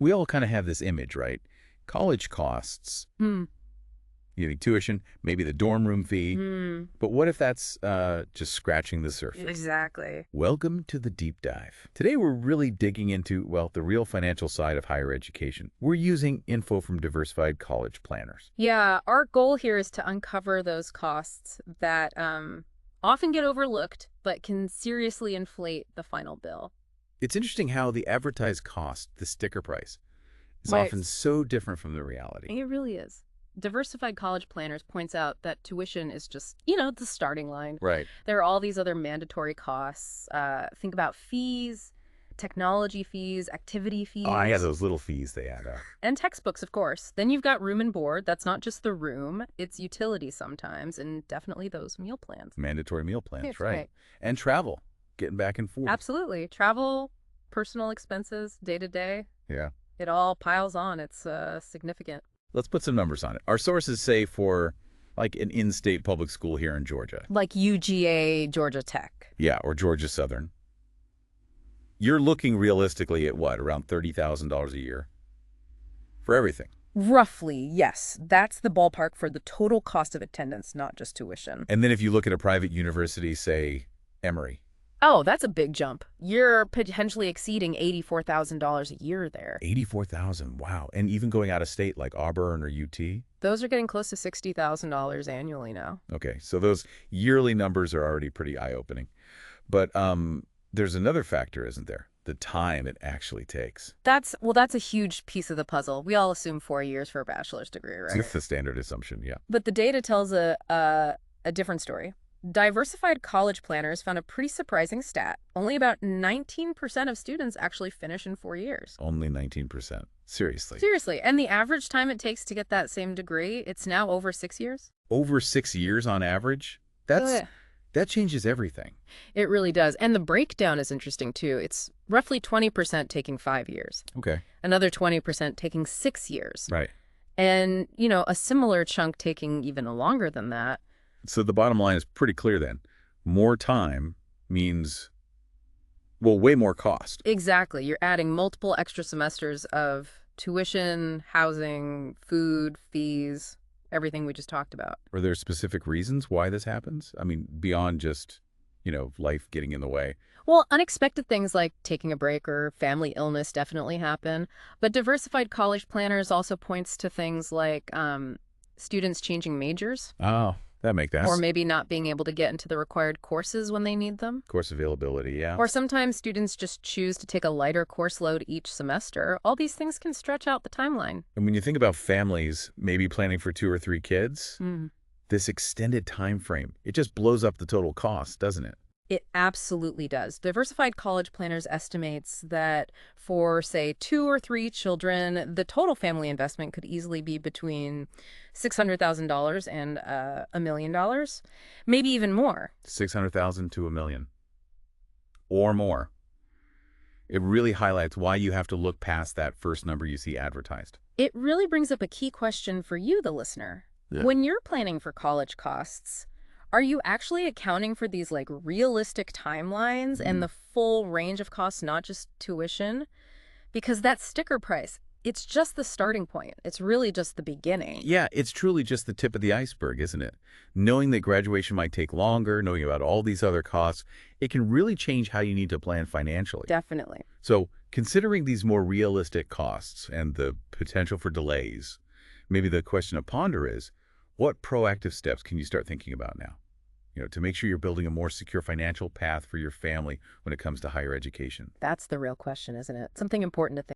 We all kind of have this image, right? College costs, Hmm. you think tuition, maybe the dorm room fee. Hmm. But what if that's just scratching the surface? Exactly. Welcome to the deep dive. Today we're really digging into, well, the real financial side of higher education. We're using info from Diversified College Planners. Yeah, our goal here is to uncover those costs that often get overlooked, but can seriously inflate the final bill. It's interesting how the advertised cost, the sticker price, is Right. often so different from the reality. It really is. Diversified College Planners points out that tuition is just, the starting line. Right. There are all these other mandatory costs. Think about fees, technology fees, activity fees. Oh, yeah, those little fees they add up. And textbooks, of course. Then you've got room and board. That's not just the room. It's utilities sometimes, and definitely those meal plans. Mandatory meal plans, Yes, right. right. And travel, getting back and forth. Absolutely. Travel, personal expenses, day to day. Yeah. It all piles on. It's significant. Let's put some numbers on it. Our sources say for like an in-state public school here in Georgia. Like UGA, Georgia Tech. Yeah, or Georgia Southern. You're looking realistically at what, around $30,000 a year? For everything. Roughly, yes. That's the ballpark for the total cost of attendance, not just tuition. And then if you look at a private university, say Emory. Oh, that's a big jump. You're potentially exceeding $84,000 a year there. $84,000, wow. And even going out of state like Auburn or UT? Those are getting close to $60,000 annually now. Okay, so those yearly numbers are already pretty eye-opening. But there's another factor, isn't there? The time it actually takes. That's a huge piece of the puzzle. We all assume 4 years for a bachelor's degree, right? It's the standard assumption, yeah. But the data tells a different story. Diversified College Planners found a pretty surprising stat. Only about 19% of students actually finish in 4 years. Only 19%. Seriously. Seriously. And the average time it takes to get that same degree, it's now over 6 years. Over 6 years on average? That changes everything. It really does. And the breakdown is interesting, too. It's roughly 20% taking 5 years. Okay. Another 20% taking 6 years. Right. And, a similar chunk taking even longer than that. So the bottom line is pretty clear then. More time means, well, way more cost. Exactly. You're adding multiple extra semesters of tuition, housing, food, fees, everything we just talked about. Are there specific reasons why this happens? I mean, beyond just, life getting in the way. Well, unexpected things like taking a break or family illness definitely happen. But Diversified College Planners also points to things like students changing majors. Oh, that makes sense. Or maybe not being able to get into the required courses when they need them. Course availability, yeah. Or sometimes students just choose to take a lighter course load each semester. All these things can stretch out the timeline. And when you think about families maybe planning for 2 or 3 kids, this extended time frame, it just blows up the total cost, doesn't it? It absolutely does. Diversified College Planners estimates that for, say, 2 or 3 children, the total family investment could easily be between $600,000 and $1 million, maybe even more. 600,000 to $1 million or more. It really highlights why you have to look past that first number you see advertised. It really brings up a key question for you, the listener. Yeah. When you're planning for college costs, are you actually accounting for these realistic timelines and the full range of costs, not just tuition? Because that sticker price, it's just the starting point. It's really just the beginning. Yeah, it's truly just the tip of the iceberg, isn't it? Knowing that graduation might take longer, knowing about all these other costs, it can really change how you need to plan financially. Definitely. So considering these more realistic costs and the potential for delays, maybe the question to ponder is, what proactive steps can you start thinking about now? To make sure you're building a more secure financial path for your family when it comes to higher education. That's the real question, isn't it? Something important to think